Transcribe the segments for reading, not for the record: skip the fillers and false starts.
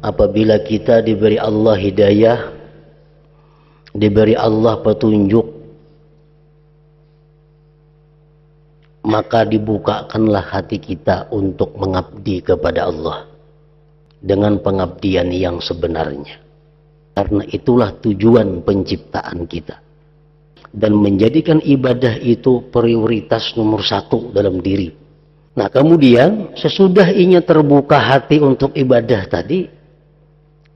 Apabila kita diberi Allah hidayah, diberi Allah petunjuk, maka dibukakanlah hati kita untuk mengabdi kepada Allah dengan pengabdian yang sebenarnya. Karena itulah tujuan penciptaan kita. Dan menjadikan ibadah itu prioritas nomor 1 dalam diri. Nah kemudian sesudah inya terbuka hati untuk ibadah tadi,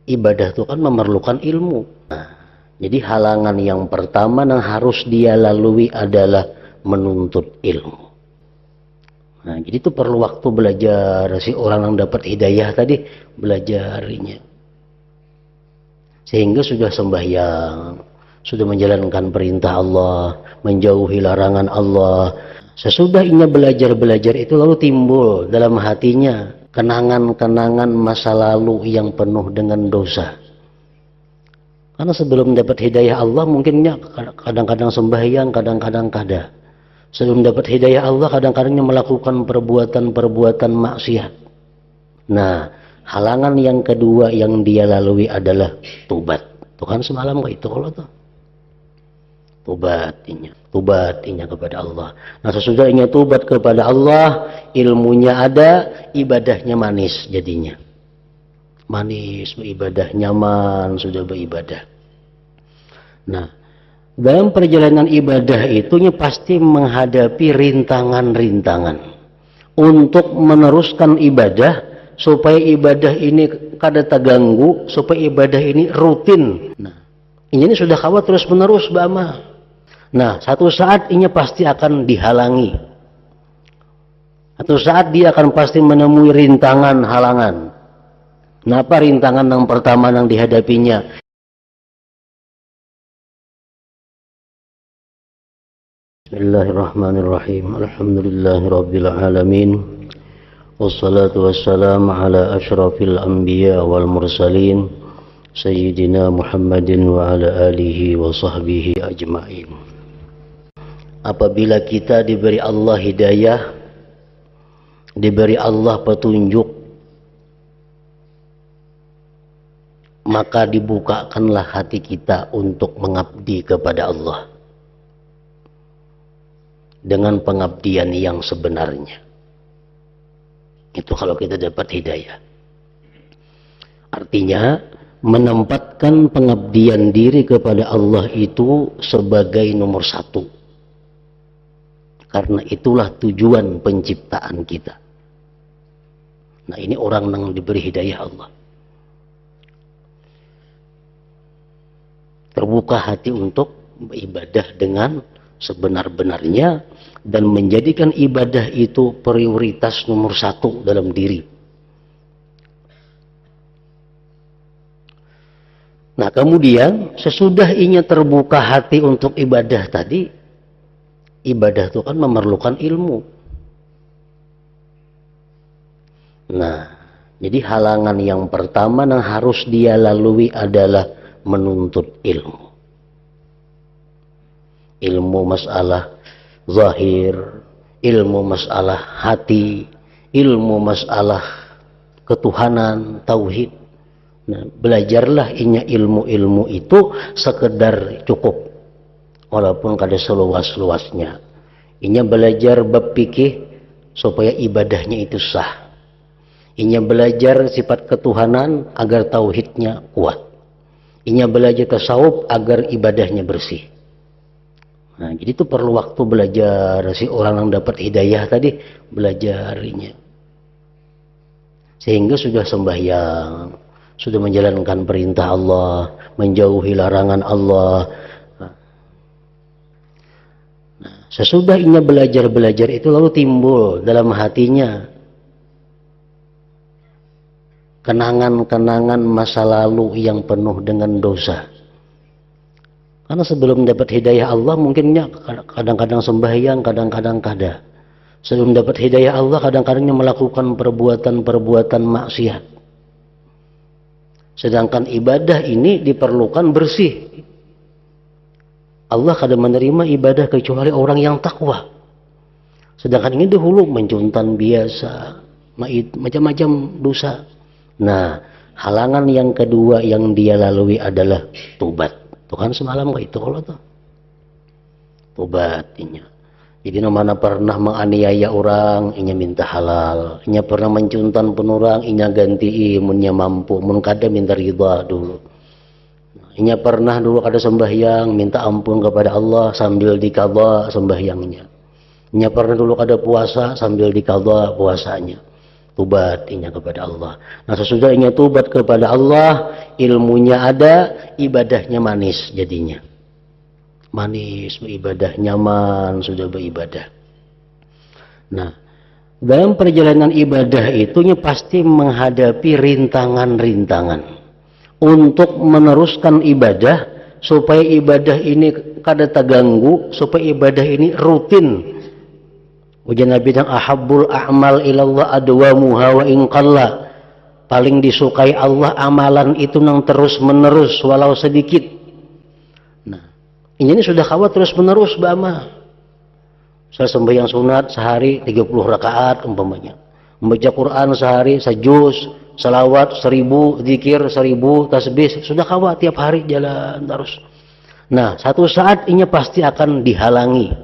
ibadah itu kan memerlukan ilmu. Nah, jadi halangan yang pertama yang harus dia lalui adalah menuntut ilmu. Nah, jadi itu perlu waktu belajar. Si orang yang dapat hidayah tadi belajarinya. Sehingga sudah sembahyang, sudah menjalankan perintah Allah, menjauhi larangan Allah. Sesudah inya belajar itu lalu timbul dalam hatinya kenangan-kenangan masa lalu yang penuh dengan dosa. Karena sebelum dapat hidayah Allah mungkinnya kadang-kadang sembahyang, kadang-kadang kada. Sebelum dapat hidayah Allah kadang-kadangnya melakukan perbuatan-perbuatan maksiat. Nah, halangan yang kedua yang dia lalui adalah tobat. Tuh kan semalam kok itu kalau tuh. Tobat inya kepada Allah. Nah, sesudah inya tobat kepada Allah, ilmunya ada, ibadahnya manis jadinya. Manis, beribadah nyaman, sudah beribadah. Nah, dalam perjalanan ibadah itunya pasti menghadapi rintangan-rintangan untuk meneruskan ibadah supaya ibadah ini kada terganggu, supaya ibadah ini rutin. Nah, ini sudah kawat terus menerus bama. Nah, satu saat ini pasti akan dihalangi. Satu saat dia akan pasti menemui rintangan, halangan. Nah, apa rintangan yang pertama yang dihadapinya? Bismillahirrahmanirrahim. Alhamdulillahirabbil alamin. Wassalatu wassalamu ala asyrafil anbiya wal mursalin sayyidina Muhammadin wa ala alihi wa sahbihi ajma'in. Apabila kita diberi Allah hidayah, diberi Allah petunjuk, maka dibukakanlah hati kita untuk mengabdi kepada Allah dengan pengabdian yang sebenarnya. Itu kalau kita dapat hidayah. Artinya menempatkan pengabdian diri kepada Allah itu sebagai nomor 1. Karena itulah tujuan penciptaan kita. Nah, ini orang yang diberi hidayah Allah. Terbuka hati untuk beribadah dengan sebenar-benarnya dan menjadikan ibadah itu prioritas nomor 1 dalam diri. Nah, kemudian sesudah inya terbuka hati untuk ibadah tadi, ibadah itu kan memerlukan ilmu. Nah, jadi halangan yang pertama yang harus dia lalui adalah menuntut ilmu. Ilmu masalah zahir, ilmu masalah hati, ilmu masalah ketuhanan, tauhid. Nah, belajarlah inya ilmu-ilmu itu sekedar cukup. Walaupun kada seluas-luasnya. Inya belajar bab fikih supaya ibadahnya itu sah. Inya belajar sifat ketuhanan agar tauhidnya kuat. Inya belajar tasawuf agar ibadahnya bersih. Nah, jadi itu perlu waktu belajar. Si orang yang dapat hidayah tadi belajarinya. Sehingga sudah sembahyang, sudah menjalankan perintah Allah, menjauhi larangan Allah. Nah, sesudah inya belajar itu lalu timbul dalam hatinya kenangan-kenangan masa lalu yang penuh dengan dosa. Karena sebelum dapat hidayah Allah mungkinnya kadang-kadang sembahyang, kadang-kadang kada. Sebelum dapat hidayah Allah kadang-kadangnya melakukan perbuatan-perbuatan maksiat. Sedangkan ibadah ini diperlukan bersih. Allah kada menerima ibadah kecuali orang yang takwa. Sedangkan ini dahulu mencuntan biasa, macam-macam dosa. Nah, Halangan yang kedua yang dia lalui adalah tobat. Tuh kan semalam kok itu kalau tuh. Tobatinya. Jadi mana pernah menganiaya orang, inya minta halal. Inya pernah mencuntan penurang, inya ganti imunnya mampu. Mun kada minta ridha dulu. Inya pernah dulu ada sembahyang, minta ampun kepada Allah sambil dikadha sembahyangnya. Inya pernah dulu ada puasa sambil dikadha puasanya. Tobat inya kepada Allah. Nah sesudah inya tobat kepada Allah, ilmunya ada, ibadahnya manis jadinya. Manis, beribadah nyaman, sudah beribadah. Nah, dalam perjalanan ibadah itu pasti menghadapi rintangan-rintangan untuk meneruskan ibadah supaya ibadah ini kada terganggu, supaya ibadah ini rutin. Ujian Nabi yang ahabbul a'mal ilallah adwamuha wa in qalla. Paling disukai Allah amalan itu nang terus menerus walau sedikit. Ini sudah kawat terus menerus bama. Saya sembahyang sunat sehari 30 rakaat umpamanya. Membaca Quran sehari sejuz, salawat 1000, zikir 1000, tasbih sudah kawat tiap hari jalan terus. Nah, satu saat ini pasti akan dihalangi.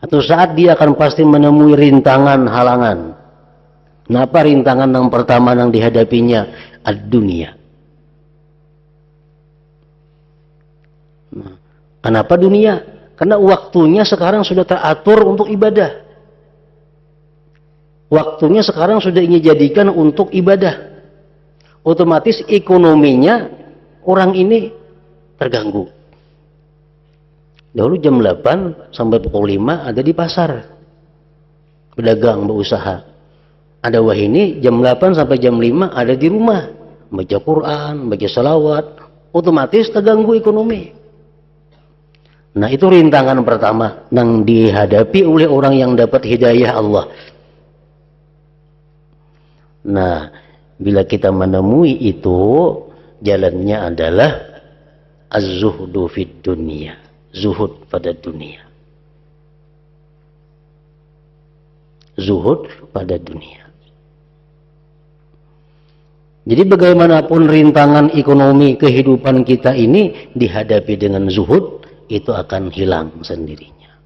Satu saat dia akan pasti menemui rintangan, halangan. Kenapa rintangan yang pertama yang dihadapinya? Ad-dunia. Nah, kenapa dunia? Karena waktunya sekarang sudah teratur untuk ibadah. Waktunya sekarang sudah ingin jadikan untuk ibadah. Otomatis ekonominya orang ini terganggu. Dahulu jam 8 sampai pukul 5 ada di pasar. Pedagang, berusaha. Ada wahini jam 8 sampai jam 5 ada di rumah. Baca Quran, baca salawat. Otomatis terganggu ekonomi. Nah itu rintangan pertama yang dihadapi oleh orang yang dapat hidayah Allah. Nah bila kita menemui itu, jalannya adalah az-zuhdu fid dunia, zuhud pada dunia, zuhud pada dunia. Jadi bagaimanapun rintangan ekonomi kehidupan kita ini dihadapi dengan zuhud, itu akan hilang sendirinya.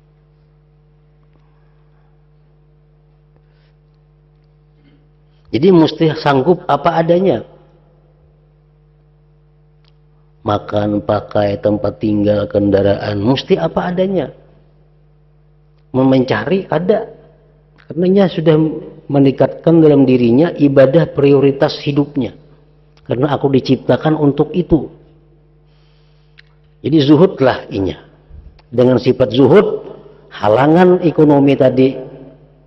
Jadi mesti sanggup apa adanya. Makan, pakai, tempat tinggal, kendaraan, mesti apa adanya. Mencari ada. Karenanya sudah meningkatkan dalam dirinya ibadah prioritas hidupnya. Karena aku diciptakan untuk itu. Jadi zuhudlah inya. Dengan sifat zuhud, halangan ekonomi tadi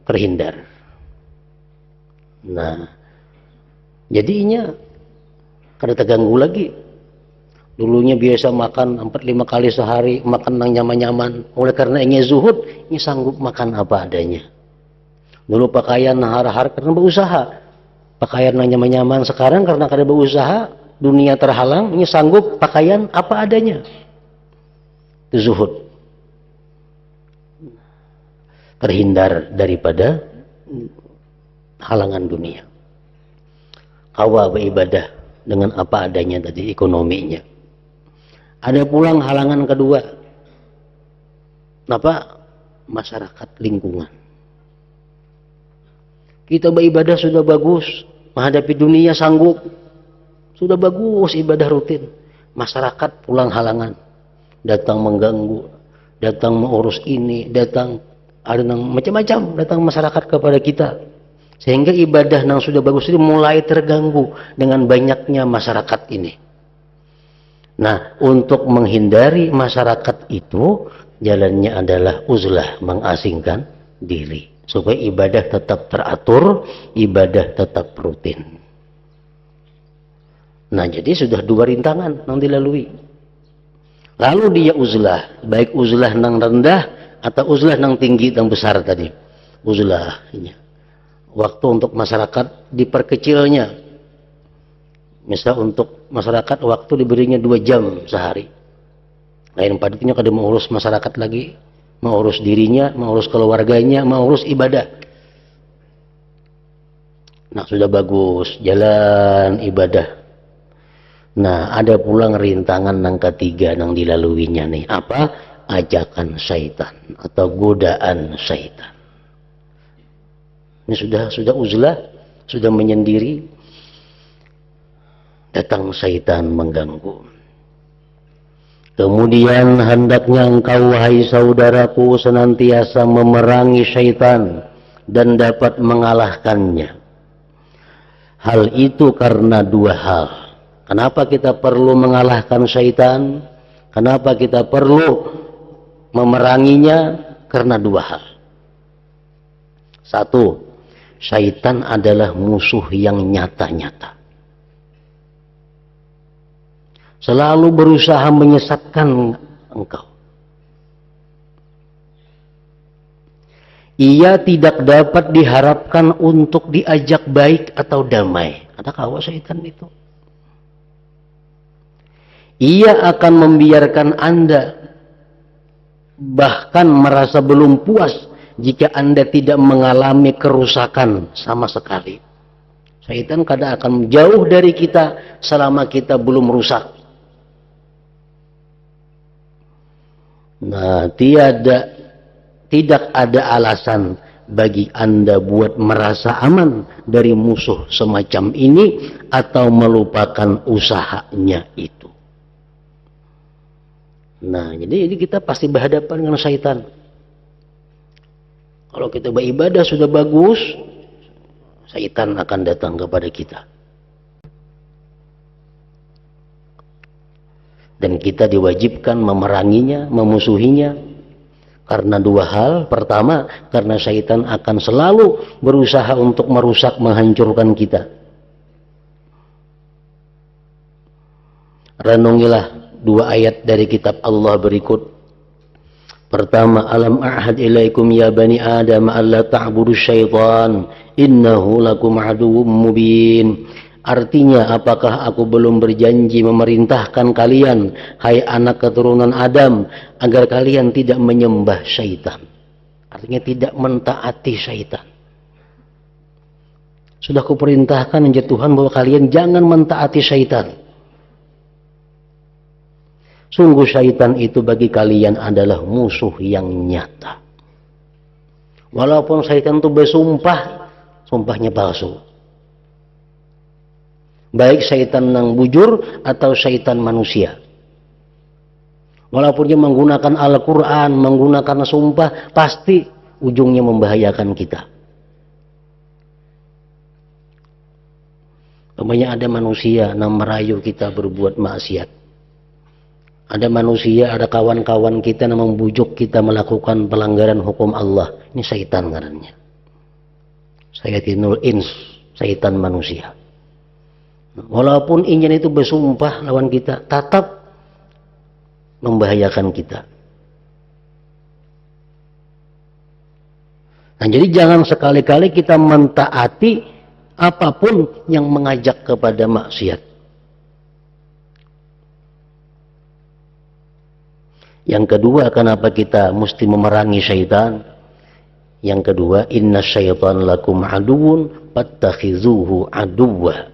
terhindar. Nah, jadi inya kada terganggu lagi. Dulunya biasa makan 4-5 kali sehari, makan yang nyaman-nyaman. Oleh karena inya zuhud, inya sanggup makan apa adanya. Dulu pakaian har-har karena berusaha. Pakaian yang nyaman-nyaman, sekarang karena kada berusaha, dunia terhalang, inya sanggup pakaian apa adanya. Itu zuhud. Terhindar daripada halangan dunia. Kawa beribadah dengan apa adanya tadi ekonominya. Ada pulang halangan kedua. Apa? Masyarakat lingkungan. Kita beribadah sudah bagus, menghadapi dunia sanggup. Sudah bagus ibadah rutin. Masyarakat pulang halangan. Datang mengganggu, datang mengurus ini, datang ada yang macam-macam, datang masyarakat kepada kita. Sehingga ibadah yang sudah bagus ini mulai terganggu dengan banyaknya masyarakat ini. Nah, untuk menghindari masyarakat itu, jalannya adalah uzlah, mengasingkan diri. Supaya ibadah tetap teratur, ibadah tetap rutin. Nah, jadi sudah dua rintangan yang dilalui. Lalu dia uzlah, baik uzlah nang rendah atau uzlah nang tinggi dan besar tadi. Uzlah. Waktu untuk masyarakat diperkecilnya. Misal untuk masyarakat waktu diberinya 2 jam sehari. Lain padanya kada mengurus masyarakat lagi, mengurus dirinya, mengurus keluarganya, mengurus ibadah. Nah, sudah bagus, jalan ibadah. Nah, ada pulang rintangan yang ketiga yang dilaluinya nih. Apa? Ajakan syaitan atau godaan syaitan. Ini sudah uzlah, sudah menyendiri. Datang syaitan mengganggu. Kemudian hendaknya engkau, wahai saudaraku, senantiasa memerangi syaitan dan dapat mengalahkannya. Hal itu karena dua hal. Kenapa kita perlu mengalahkan syaitan? Kenapa kita perlu memeranginya? Karena dua hal. Satu, syaitan adalah musuh yang nyata-nyata. Selalu berusaha menyesatkan engkau. Ia tidak dapat diharapkan untuk diajak baik atau damai. Ada kawa syaitan itu. Ia akan membiarkan Anda bahkan merasa belum puas jika Anda tidak mengalami kerusakan sama sekali. Syaitan kadang akan jauh dari kita selama kita belum rusak. Nah, tidak ada alasan bagi Anda buat merasa aman dari musuh semacam ini atau melupakan usahanya itu. Nah, jadi kita pasti berhadapan dengan syaitan. Kalau kita beribadah sudah bagus, syaitan akan datang kepada kita. Dan kita diwajibkan memeranginya, memusuhinya. Karena dua hal. Pertama, karena syaitan akan selalu berusaha untuk merusak, menghancurkan kita. Renungilah dua ayat dari kitab Allah berikut. Pertama, alam a'had ilaikum ya bani adam alla ta'budu syaitan innahu lakum aduwwum mubin. Artinya, apakah aku belum berjanji memerintahkan kalian, hai anak keturunan Adam, agar kalian tidak menyembah syaitan. Artinya tidak mentaati syaitan. Sudah kuperintahkan ya Tuhan bahwa kalian jangan mentaati syaitan. Sungguh syaitan itu bagi kalian adalah musuh yang nyata. Walaupun syaitan itu bersumpah, sumpahnya palsu. Baik syaitan yang bujur atau syaitan manusia. Walaupun dia menggunakan Al-Quran, menggunakan sumpah, pasti ujungnya membahayakan kita. Namanya ada manusia yang merayu kita berbuat maksiat. Ada manusia, ada kawan-kawan kita yang membujuk kita melakukan pelanggaran hukum Allah. Ini syaitan ngarannya. Syaitanul ins, syaitan manusia. Walaupun ingin itu bersumpah lawan kita, tetap membahayakan kita. Nah, jadi jangan sekali-kali kita mentaati apapun yang mengajak kepada maksiat. Yang kedua, kenapa kita mesti memerangi syaitan? Yang kedua, inna syaitan lakum aduun fattakhizuhu aduwwa.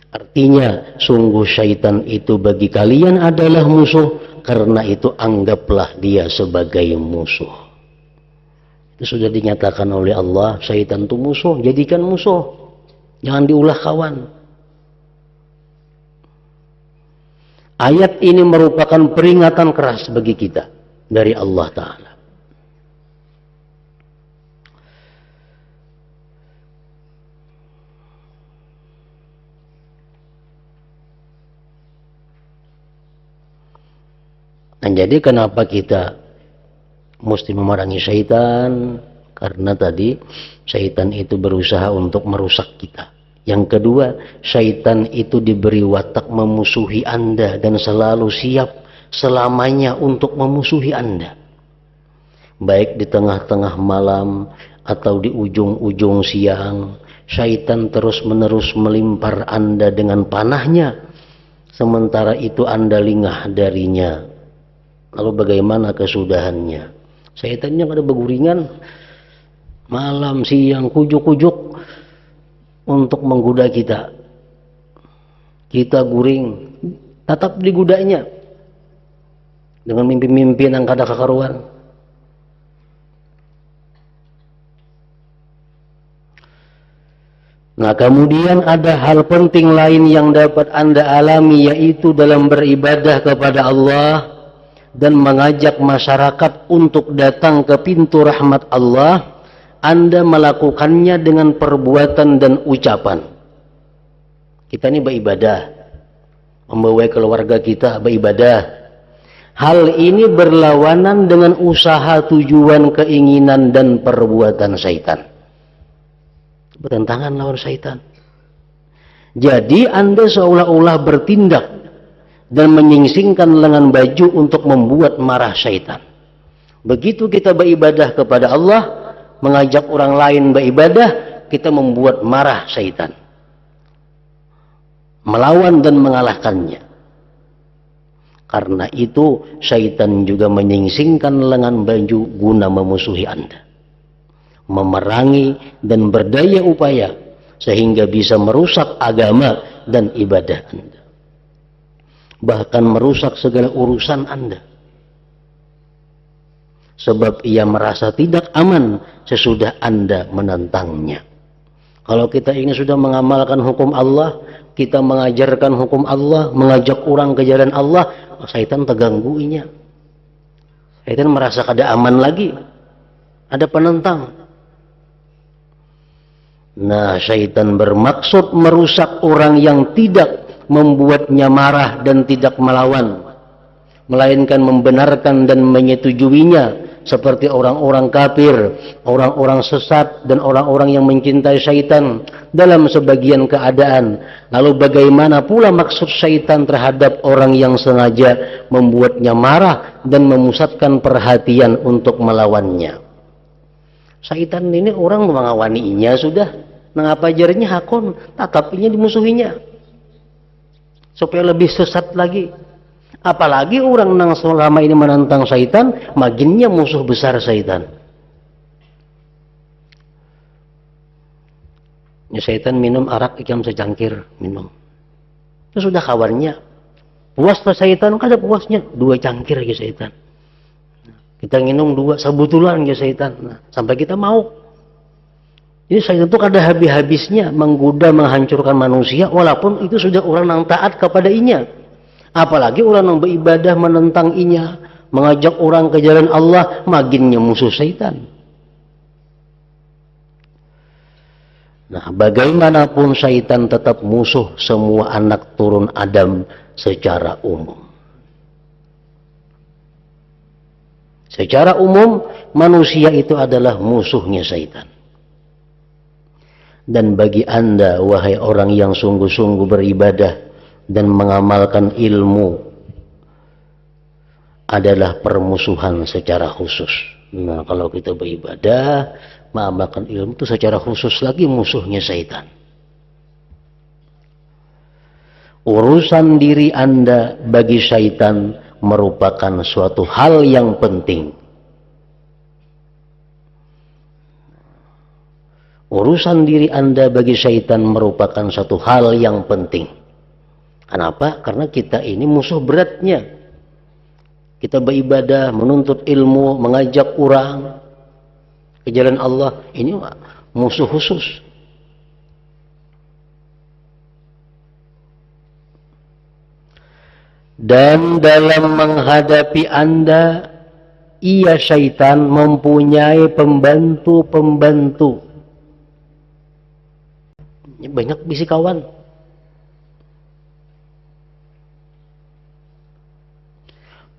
Artinya, sungguh syaitan itu bagi kalian adalah musuh, karena itu anggaplah dia sebagai musuh. Itu sudah dinyatakan oleh Allah, syaitan itu musuh, jadikan musuh. Jangan diulah kawan. Ayat ini merupakan peringatan keras bagi kita dari Allah Ta'ala. Nah, jadi kenapa kita mesti memerangi syaitan? Karena tadi syaitan itu berusaha untuk merusak kita. Yang kedua, syaitan itu diberi watak memusuhi Anda dan selalu siap selamanya untuk memusuhi Anda. Baik di tengah-tengah malam atau di ujung-ujung siang, syaitan terus-menerus melimpar Anda dengan panahnya. Sementara itu Anda lengah darinya. Lalu bagaimana kesudahannya? Syaitannya ada beguringan malam, siang, kujuk-kujuk untuk menggoda kita. Kita guring, tetap digodanya dengan mimpi-mimpi yang kada kekaruan. Nah, kemudian ada hal penting lain yang dapat Anda alami, yaitu dalam beribadah kepada Allah dan mengajak masyarakat untuk datang ke pintu rahmat Allah, Anda melakukannya dengan perbuatan dan ucapan. Kita ini beribadah, membawa keluarga kita beribadah. Hal ini berlawanan dengan usaha, tujuan, keinginan, dan perbuatan syaitan. Bertentangan lawan syaitan. Jadi Anda seolah-olah bertindak dan menyingsingkan lengan baju untuk membuat marah syaitan. Begitu kita beribadah kepada Allah, mengajak orang lain beribadah, kita membuat marah syaitan, melawan dan mengalahkannya. Karena itu syaitan juga menyingsingkan lengan baju guna memusuhi Anda, memerangi dan berdaya upaya sehingga bisa merusak agama dan ibadah Anda, bahkan merusak segala urusan Anda, sebab ia merasa tidak aman sesudah Anda menentangnya. Kalau kita ini sudah mengamalkan hukum Allah, kita mengajarkan hukum Allah, mengajak orang ke jalan Allah, syaitan tergangguinya. Syaitan merasa kada aman lagi, ada penentang. Nah, syaitan bermaksud merusak orang yang tidak membuatnya marah dan tidak melawan, melainkan membenarkan dan menyetujuinya, seperti orang-orang kafir, orang-orang sesat, dan orang-orang yang mencintai syaitan dalam sebagian keadaan. Lalu bagaimana pula maksud syaitan terhadap orang yang sengaja membuatnya marah dan memusatkan perhatian untuk melawannya? Syaitan ini orang mengawaninya sudah, mengapa jarinya hakon, tatapinya dimusuhinya supaya lebih sesat lagi. Apalagi orang yang selama ini menentang syaitan, makinnya musuh besar syaitan. Ya, syaitan minum arak ikam secangkir, minum. Itu sudah kawannya. Puas ke syaitan, kada puasnya 2 cangkir lagi syaitan. Kita minum 2 sabutulan ya syaitan. Nah, sampai kita mau. Jadi syaitan itu kada habis-habisnya menggoda, menghancurkan manusia, walaupun itu sudah orang yang taat kepada inya. Apalagi orang yang beribadah menentang inya, mengajak orang ke jalan Allah, makinnya musuh syaitan. Nah, bagaimanapun syaitan tetap musuh semua anak turun Adam secara umum. Secara umum, manusia itu adalah musuhnya syaitan. Dan bagi Anda, wahai orang yang sungguh-sungguh beribadah dan mengamalkan ilmu, adalah permusuhan secara khusus. Nah, kalau kita beribadah, mengamalkan ilmu itu secara khusus lagi musuhnya syaitan. Urusan diri Anda bagi syaitan merupakan suatu hal yang penting. Urusan diri Anda bagi syaitan merupakan suatu hal yang penting. Kenapa? Karena kita ini musuh beratnya. Kita beribadah, menuntut ilmu, mengajak orang ke jalan Allah. Ini musuh khusus. Dan dalam menghadapi Anda, ia syaitan mempunyai pembantu-pembantu. Banyak bisikawan.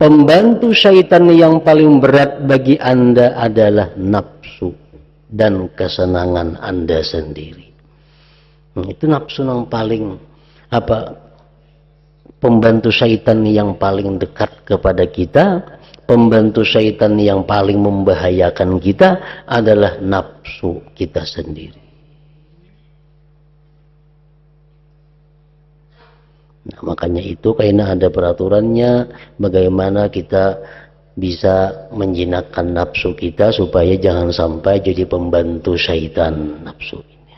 Pembantu syaitan yang paling berat bagi Anda adalah nafsu dan kesenangan Anda sendiri. Itu nafsu yang paling pembantu syaitan yang paling dekat kepada kita, pembantu syaitan yang paling membahayakan kita adalah nafsu kita sendiri. Nah, makanya itu karena ada peraturannya bagaimana kita bisa menjinakkan nafsu kita supaya jangan sampai jadi pembantu syaitan nafsu ini.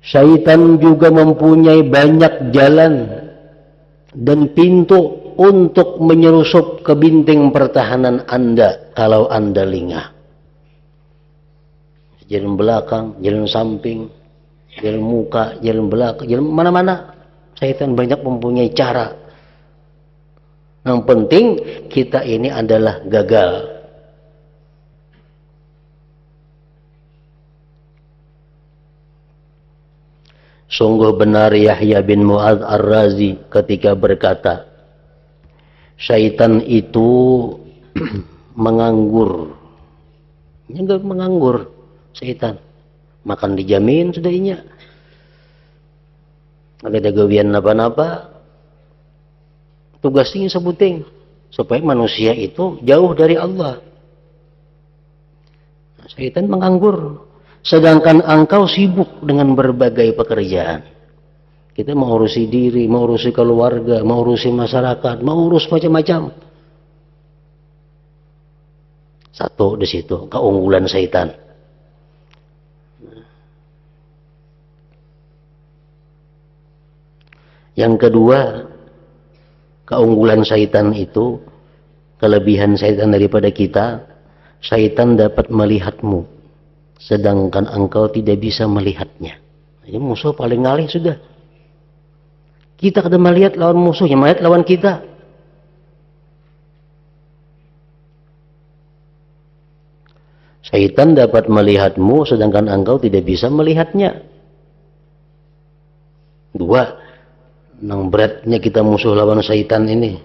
Syaitan juga mempunyai banyak jalan dan pintu untuk menyelusup ke binting pertahanan Anda kalau Anda lengah. Jalan belakang, jalan samping, jalan muka, jalan belakang, jalan mana-mana. Syaitan banyak mempunyai cara. Yang penting kita ini adalah gagal. Sungguh benar Yahya bin Mu'adz Ar-Razi ketika berkata, syaitan itu menganggur. Enggak menganggur, syaitan. Makan dijamin sudah inya. Ada gawian apa-apa. Tugasnya sebuting supaya manusia itu jauh dari Allah. Syaitan menganggur. Sedangkan engkau sibuk dengan berbagai pekerjaan. Kita mau urusi diri, mau urusi keluarga, mau urusi masyarakat, mau urus macam-macam. Satu di situ keunggulan syaitan. Yang kedua, keunggulan syaitan itu, kelebihan syaitan daripada kita, syaitan dapat melihatmu sedangkan engkau tidak bisa melihatnya. Ini musuh paling ngalih sudah. Kita kadang melihat lawan musuh, yang melihat lawan kita. Syaitan dapat melihatmu sedangkan engkau tidak bisa melihatnya. Dua, nang beratnya kita musuh lawan syaitan ini.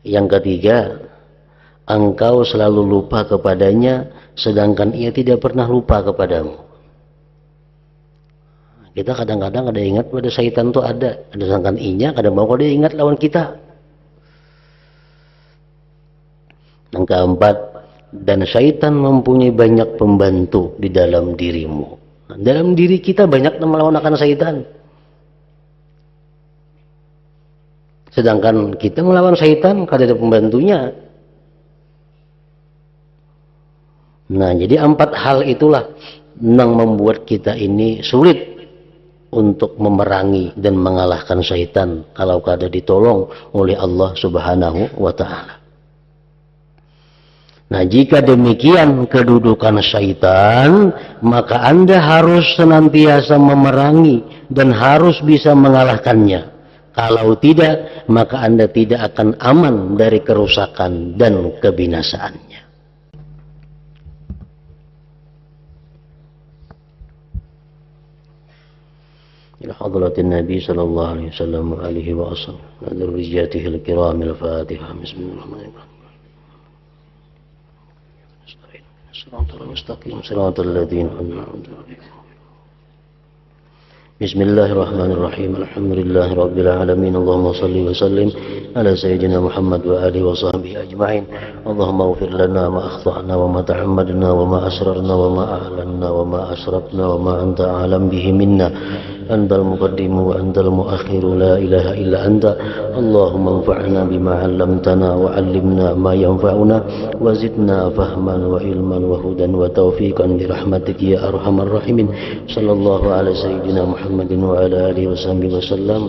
Yang ketiga, engkau selalu lupa kepadanya sedangkan ia tidak pernah lupa kepadamu. Kita kadang-kadang ada ingat pada syaitan itu ada sedangkan inya kadang mau dia ingat lawan kita. Yang keempat, dan syaitan mempunyai banyak pembantu di dalam dirimu. Dalam diri kita banyak yang melawan akan syaitan. Sedangkan kita melawan syaitan kada ada pembantunya. Nah, jadi 4 hal itulah yang membuat kita ini sulit untuk memerangi dan mengalahkan syaitan kalau kada ditolong oleh Allah Subhanahu wa Ta'ala. Nah, jika demikian kedudukan syaitan, maka Anda harus senantiasa memerangi dan harus bisa mengalahkannya. Kalau tidak, maka Anda tidak akan aman dari kerusakan dan kebinasaannya. إلى حضرة النبي صلى الله عليه وسلم وآله وأصحابه وذريته الكرام الفاتحة بسم الله الرحمن الرحيم صراط المستقيم صراط الذين أنعمت عليهم بسم الله الرحمن الرحيم الحمد لله رب العالمين اللهم صل وسلم على سيدنا محمد وآله وصحبه أجمعين اللهم اغفر لنا ما أخطأنا وما تعمدنا وما أسررنا وما أعلنا وما أسرفنا وما أنت أعلم به منا أنت المقدم وأنت المؤخر لا إله إلا أنت اللهم انفعنا بما علمتنا وعلمنا ما ينفعنا وزدنا فهما وعلما وهدى وتوفيقا برحمتك يا أرحم الراحمين صلى الله على سيدنا محمد وعلى آله وصحبه وسلم.